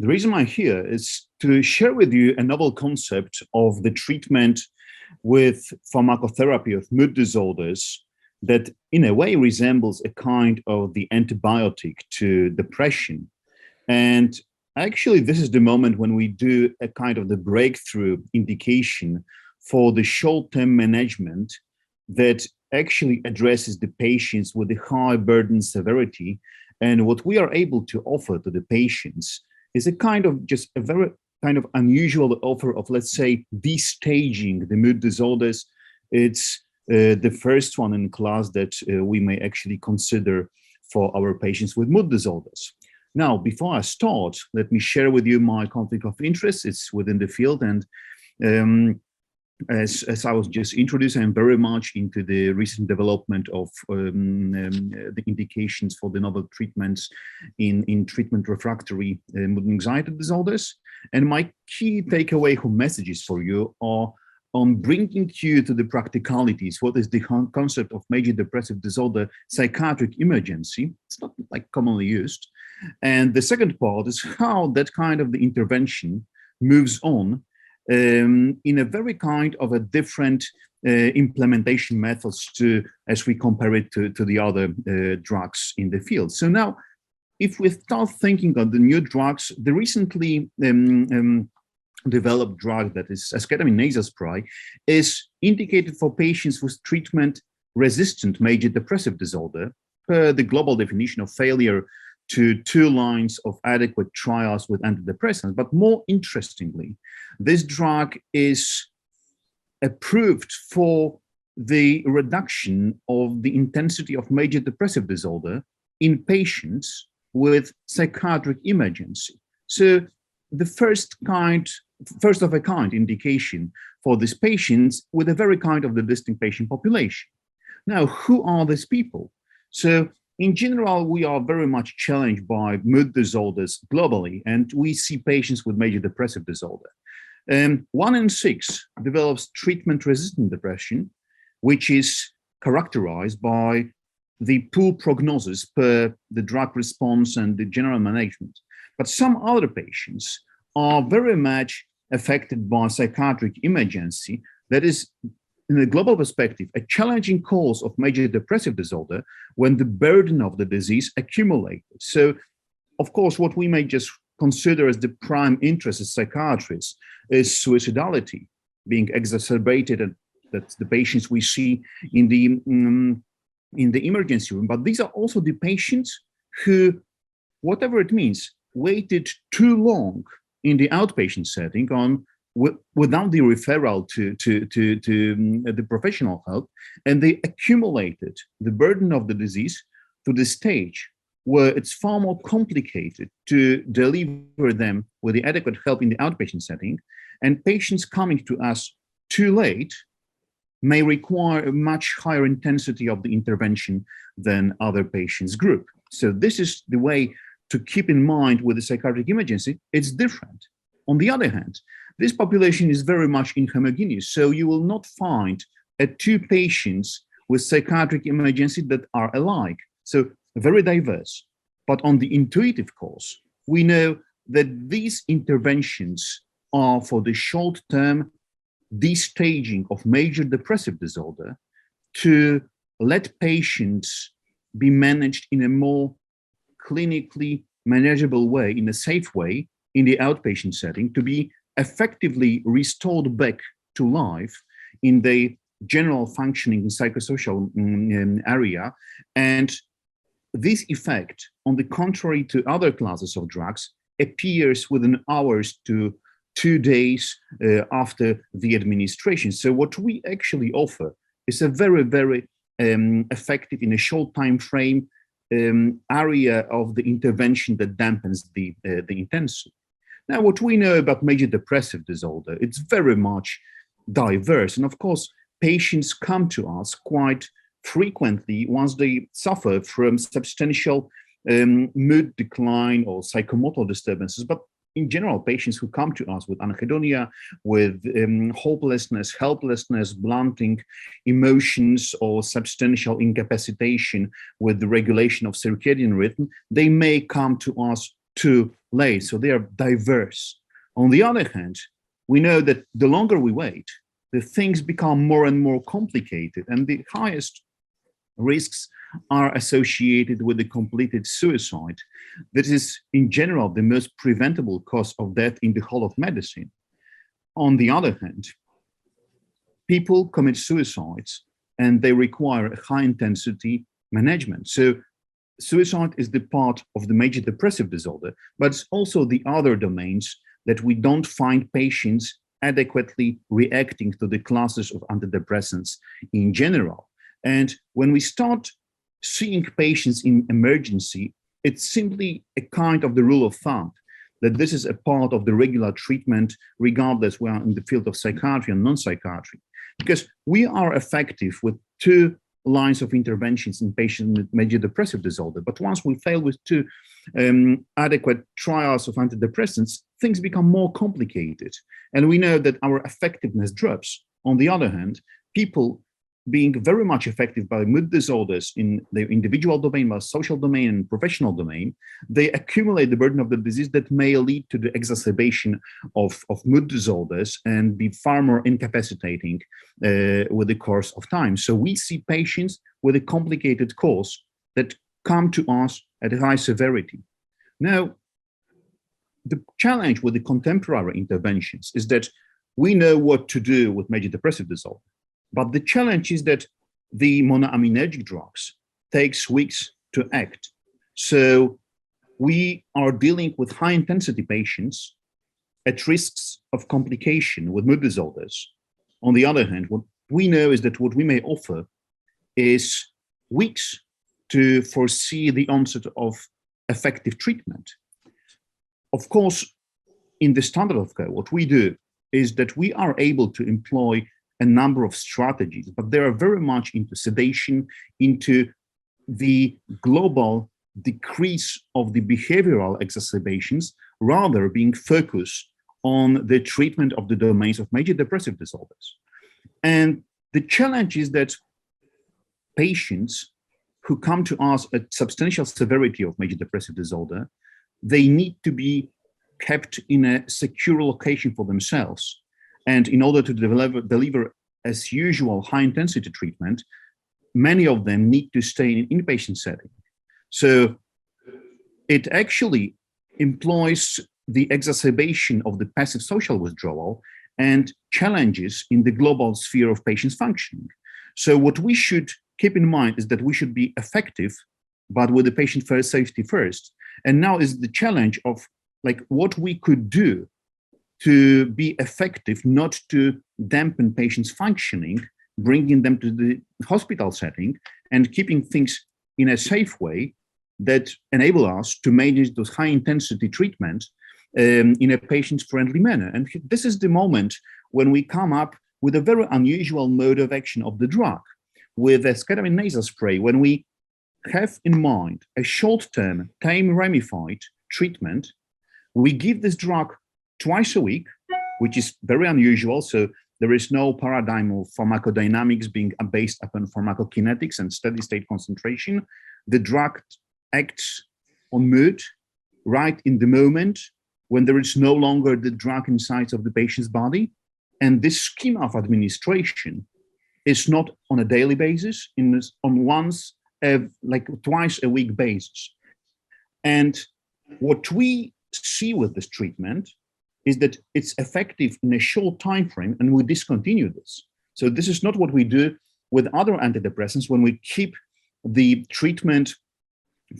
The reason I'm here is to share with you a novel concept of the treatment with pharmacotherapy of mood disorders that in a way resembles a kind of the antibiotic to depression. And actually, this is the moment when we do a kind of the breakthrough indication for the short-term management that actually addresses the patients with the high burden severity. And what we are able to offer to the patients is a kind of just a very kind of unusual offer of, let's say, destaging the mood disorders. It's the first one in class that we may actually consider for our patients with mood disorders. Now, before I start, let me share with you my conflict of interest. It's within the field, and as I was just introduced, I'm very much into the recent development of the indications for the novel treatments in treatment refractory mood anxiety disorders. And my key takeaway home messages for you are on bringing you to the practicalities. What is the concept of major depressive disorder psychiatric emergency? It's not like commonly used. And the second part is how that kind of the intervention moves on in a very kind of a different implementation methods to, as we compare it to the other drugs in the field. So now, if we start thinking of the new drugs, the recently developed drug that is esketamine nasal spray is indicated for patients with treatment-resistant major depressive disorder per the global definition of failure to 2 lines of adequate trials with antidepressants. But more interestingly, this drug is approved for the reduction of the intensity of major depressive disorder in patients with psychiatric emergency. So the first of a kind indication for these patients with a very kind of the distinct patient population. Now, who are these people? So in general, we are very much challenged by mood disorders globally, and we see patients with major depressive disorder. 1 in 6 develops treatment-resistant depression, which is characterized by the poor prognosis per the drug response and the general management. But some other patients are very much affected by psychiatric emergency that is, in a global perspective, a challenging cause of major depressive disorder when the burden of the disease accumulated. So, of course, what we may just consider as the prime interest as psychiatrists is suicidality being exacerbated, and that's the patients we see in the emergency room. But these are also the patients who, whatever it means, waited too long in the outpatient setting without the referral to the professional help, and they accumulated the burden of the disease to the stage where it's far more complicated to deliver them with the adequate help in the outpatient setting, and patients coming to us too late may require a much higher intensity of the intervention than other patients group. So this is the way to keep in mind with the psychiatric emergency. It's different. On the other hand, this population is very much inhomogeneous, so you will not find 2 patients with psychiatric emergency that are alike. So very diverse. But on the intuitive course, we know that these interventions are for the short-term destaging of major depressive disorder to let patients be managed in a more clinically manageable way, in a safe way, in the outpatient setting, to be effectively restored back to life in the general functioning psychosocial area. And this effect, on the contrary to other classes of drugs, appears within hours to 2 days after the administration. So what we actually offer is a very, very effective, in a short time frame, area of the intervention that dampens the intensity. Now, what we know about major depressive disorder, it's very much diverse. And of course, patients come to us quite frequently once they suffer from substantial mood decline or psychomotor disturbances. But in general, patients who come to us with anhedonia, with hopelessness, helplessness, blunting emotions, or substantial incapacitation with the regulation of circadian rhythm, they may come to us too late. So they are diverse. On the other hand, we know that the longer we wait, the things become more and more complicated, and the highest risks are associated with the completed suicide. That is, in general, the most preventable cause of death in the whole of medicine. On the other hand, people commit suicides and they require a high intensity management. So suicide is the part of the major depressive disorder, but it's also the other domains that we don't find patients adequately reacting to the classes of antidepressants in general. And when we start seeing patients in emergency, it's simply a kind of the rule of thumb that this is a part of the regular treatment, regardless we are in the field of psychiatry and non-psychiatry, because we are effective with two lines of interventions in patients with major depressive disorder. But once we fail with two adequate trials of antidepressants, things become more complicated. And we know that our effectiveness drops. On the other hand, people being very much affected by mood disorders in the individual domain, by social domain and professional domain, they accumulate the burden of the disease that may lead to the exacerbation of mood disorders and be far more incapacitating with the course of time. So we see patients with a complicated course that come to us at a high severity. Now, the challenge with the contemporary interventions is that we know what to do with major depressive disorder. But the challenge is that the monoaminergic drugs takes weeks to act. So we are dealing with high intensity patients at risks of complication with mood disorders. On the other hand, what we know is that what we may offer is weeks to foresee the onset of effective treatment. Of course, in the standard of care, what we do is that we are able to employ a number of strategies, but they are very much into sedation, into the global decrease of the behavioral exacerbations, rather being focused on the treatment of the domains of major depressive disorders. And the challenge is that patients who come to us at substantial severity of major depressive disorder, they need to be kept in a secure location for themselves. And in order to deliver as usual high-intensity treatment, many of them need to stay in an inpatient setting. So it actually employs the exacerbation of the passive social withdrawal and challenges in the global sphere of patients' functioning. So what we should keep in mind is that we should be effective, but with the patient first, safety first. And now is the challenge of like what we could do to be effective, not to dampen patients' functioning, bringing them to the hospital setting and keeping things in a safe way that enable us to manage those high-intensity treatments in a patient-friendly manner. And this is the moment when we come up with a very unusual mode of action of the drug, with a ketamine nasal spray, when we have in mind a short-term, time-ramified treatment. We give this drug twice a week, which is very unusual. So there is no paradigm of pharmacodynamics being based upon pharmacokinetics and steady state concentration. The drug acts on mood right in the moment when there is no longer the drug inside of the patient's body. And this scheme of administration is not on a daily basis, on twice a week basis. And what we see with this treatment is that it's effective in a short time frame, and we discontinue this. So this is not what we do with other antidepressants when we keep the treatment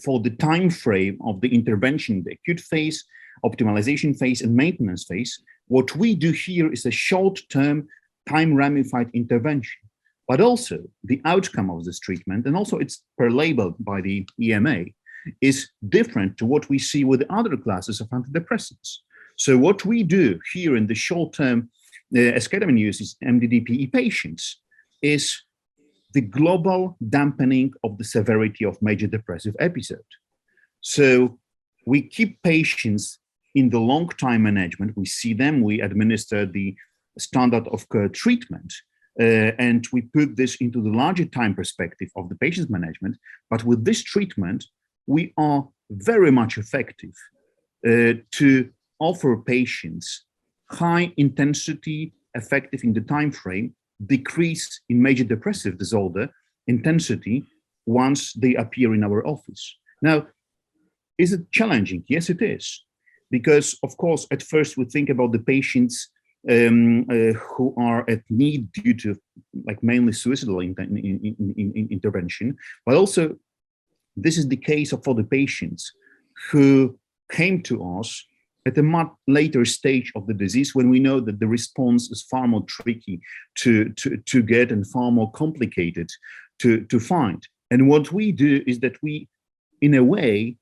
for the time frame of the intervention, the acute phase, optimization phase, and maintenance phase. What we do here is a short-term, time-ramified intervention, but also the outcome of this treatment, and also it's per label by the EMA, is different to what we see with other classes of antidepressants. So what we do here in the short-term esketamine use is MDD-PE patients is the global dampening of the severity of major depressive episode. So we keep patients in the long-time management. We see them, we administer the standard of care treatment, and we put this into the larger time perspective of the patient's management. But with this treatment, we are very much effective to offer patients high intensity, effective in the time frame, decrease in major depressive disorder intensity once they appear in our office. Now, is it challenging? Yes, it is. Because, of course, at first we think about the patients who are at need due to like mainly suicidal intervention, but also this is the case for the patients who came to us at a much later stage of the disease when we know that the response is far more tricky to get and far more complicated to find. And what we do is that we, in a way,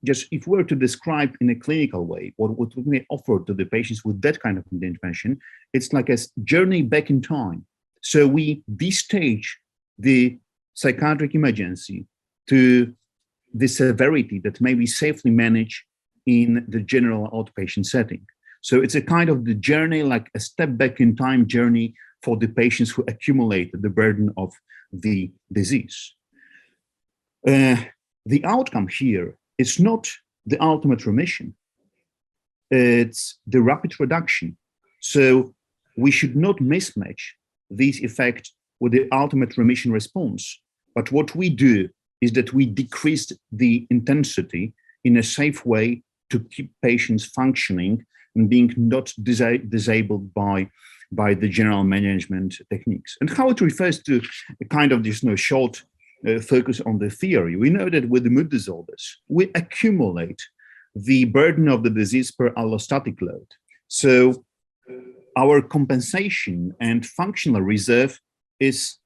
just if we were to describe in a clinical way, what we may offer to the patients with that kind of intervention, it's like a journey back in time. So we destage the psychiatric emergency to the severity that may be safely managed in the general outpatient setting. So it's a kind of the journey, like a step back in time journey for the patients who accumulate the burden of the disease. The outcome here is not the ultimate remission, it's the rapid reduction. So we should not mismatch this effect with the ultimate remission response. But what we do is that we decrease the intensity in a safe way to keep patients functioning and being not disabled by the general management techniques. And how it refers to a kind of this short focus on the theory. We know that with the mood disorders, we accumulate the burden of the disease per allostatic load. So our compensation and functional reserve is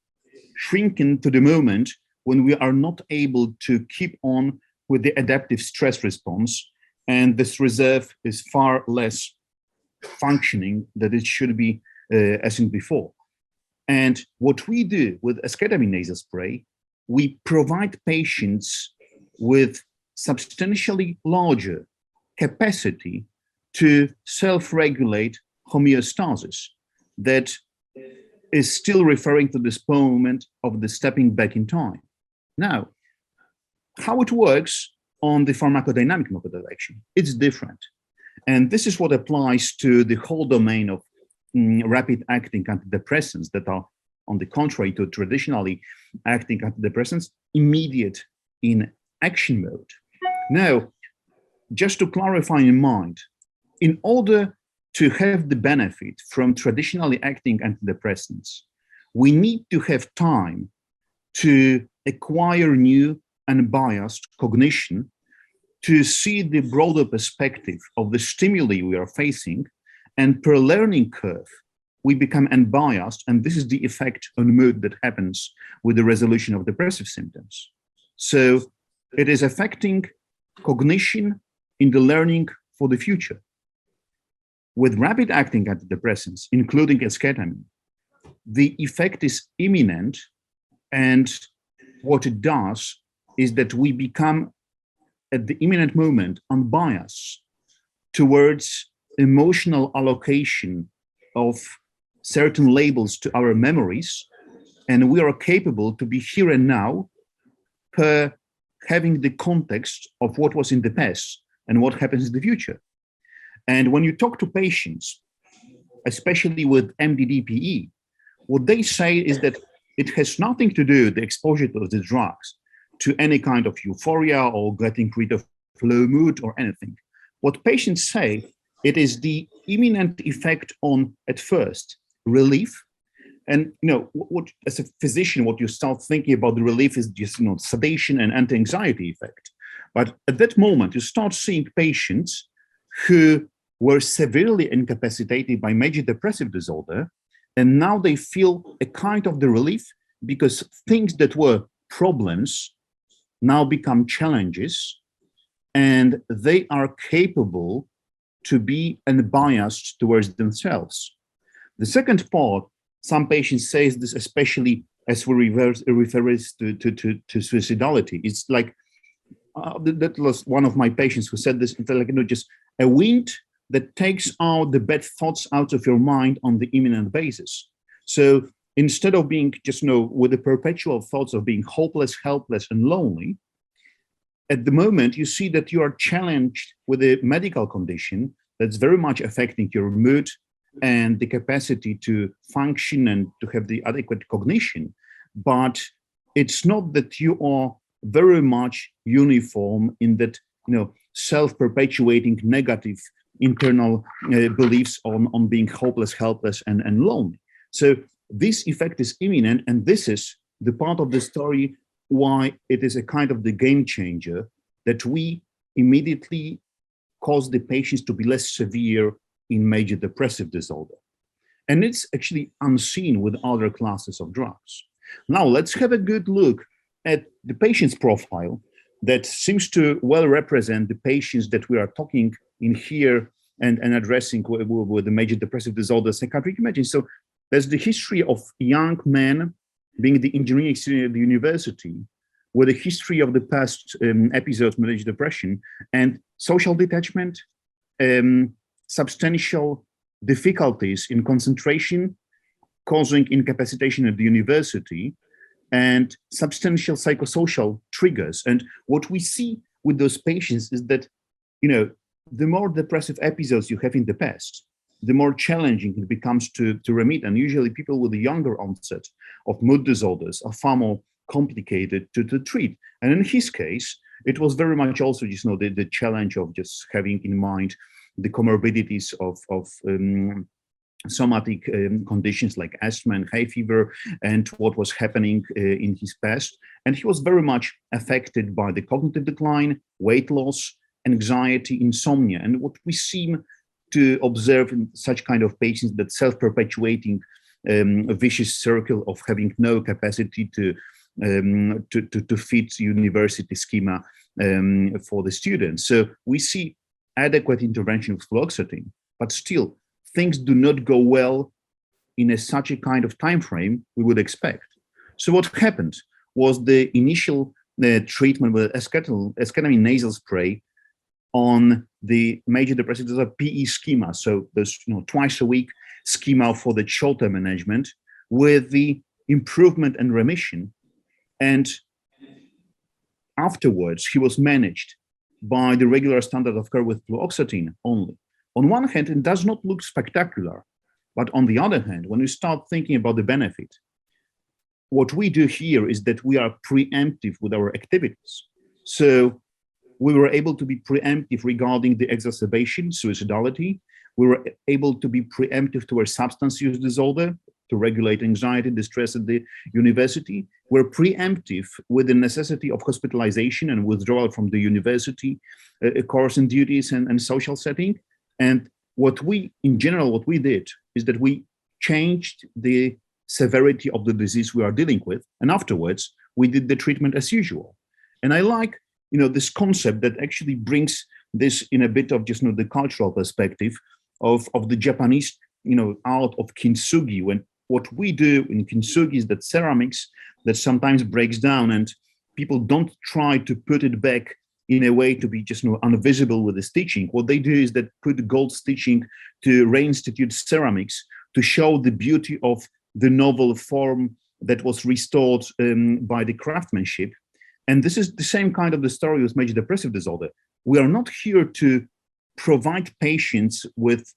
shrinking to the moment when we are not able to keep on with the adaptive stress response, and this reserve is far less functioning than it should be as in before. And what we do with esketamine nasal spray, we provide patients with substantially larger capacity to self-regulate homeostasis that is still referring to this moment of the stepping back in time. Now, how it works on the pharmacodynamic method of action, it's different. And this is what applies to the whole domain of rapid-acting antidepressants that are, on the contrary to traditionally acting antidepressants, immediate in action mode. Now, just to clarify in mind, in order to have the benefit from traditionally acting antidepressants, we need to have time to acquire new unbiased cognition, to see the broader perspective of the stimuli we are facing, and per learning curve, we become unbiased, and this is the effect on mood that happens with the resolution of depressive symptoms. So it is affecting cognition in the learning for the future. With rapid-acting antidepressants, including esketamine, the effect is imminent, and what it does is that we become, at the imminent moment, unbiased towards emotional allocation of certain labels to our memories, and we are capable to be here and now per having the context of what was in the past and what happens in the future. And when you talk to patients, especially with MDD-PE, what they say is that it has nothing to do, the exposure to the drugs, to any kind of euphoria or getting rid of low mood or anything. What patients say, it is the imminent effect on, at first, relief. And what, as a physician, what you start thinking about the relief is just sedation and anti-anxiety effect. But at that moment, you start seeing patients who were severely incapacitated by major depressive disorder, and now they feel a kind of the relief because things that were problems now become challenges, and they are capable to be unbiased towards themselves. The second part, some patients say this, especially as we refer to suicidality. It's like, that was one of my patients who said this, like, just a wind that takes out the bad thoughts out of your mind on the imminent basis. So instead of being just, with the perpetual thoughts of being hopeless, helpless, and lonely, at the moment, you see that you are challenged with a medical condition that's very much affecting your mood and the capacity to function and to have the adequate cognition. But it's not that you are very much uniform in that, self-perpetuating negative internal beliefs on being hopeless, helpless, and lonely. So this effect is imminent, and this is the part of the story why it is a kind of the game changer, that we immediately cause the patients to be less severe in major depressive disorder. And it's actually unseen with other classes of drugs. Now let's have a good look at the patient's profile that seems to well represent the patients that we are talking in here and addressing with the major depressive disorder psychiatric imaging. So there's the history of young men being the engineering student at the university, with a history of the past episodes of major depression and social detachment, substantial difficulties in concentration, causing incapacitation at the university, and substantial psychosocial triggers. And what we see with those patients is that, the more depressive episodes you have in the past, the more challenging it becomes to remit. And usually people with a younger onset of mood disorders are far more complicated to treat. And in his case, it was very much also just the challenge of just having in mind the comorbidities of somatic conditions like asthma and hay fever, and what was happening in his past. And he was very much affected by the cognitive decline, weight loss, anxiety, insomnia. And what we seem to observe in such kind of patients, that self-perpetuating vicious circle of having no capacity to fit university schema for the students. So we see adequate intervention with fluoxetine, but still things do not go well in such a kind of time frame we would expect. So what happened was the initial treatment with esketamine nasal spray on the major depressive disorder PE schema. So there's twice a week schema for the short-term management with the improvement and remission. And afterwards, he was managed by the regular standard of care with fluoxetine only. On one hand, it does not look spectacular, but on the other hand, when you start thinking about the benefit, what we do here is that we are preemptive with our activities. So we were able to be preemptive regarding the exacerbation, suicidality. We were able to be preemptive towards substance use disorder, to regulate anxiety, distress at the university. We're preemptive with the necessity of hospitalization and withdrawal from the university course and duties and social setting. And what we did is that we changed the severity of the disease we are dealing with. And afterwards, we did the treatment as usual. And I like, this concept that actually brings this in a bit of just, the cultural perspective of the Japanese, art of kintsugi. When what we do in kintsugi is that ceramics that sometimes breaks down, and people don't try to put it back in a way to be just invisible with the stitching. What they do is that put gold stitching to reinstitute ceramics to show the beauty of the novel form that was restored by the craftsmanship. And this is the same kind of the story with major depressive disorder. We are not here to provide patients with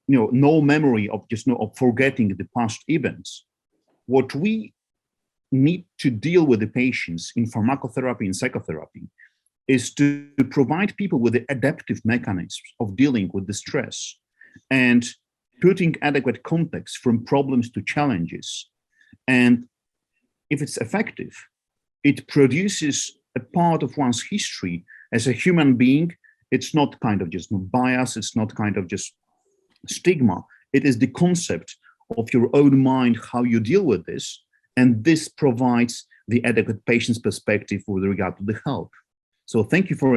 no memory of of forgetting the past events. What we need to deal with the patients in pharmacotherapy and psychotherapy is to provide people with the adaptive mechanisms of dealing with the stress and putting adequate context from problems to challenges. And if it's effective, it produces a part of one's history as a human being. It's not kind of just bias, it's not kind of just stigma. It is the concept of your own mind, how you deal with this. And this provides the adequate patient's perspective with regard to the help. So thank you for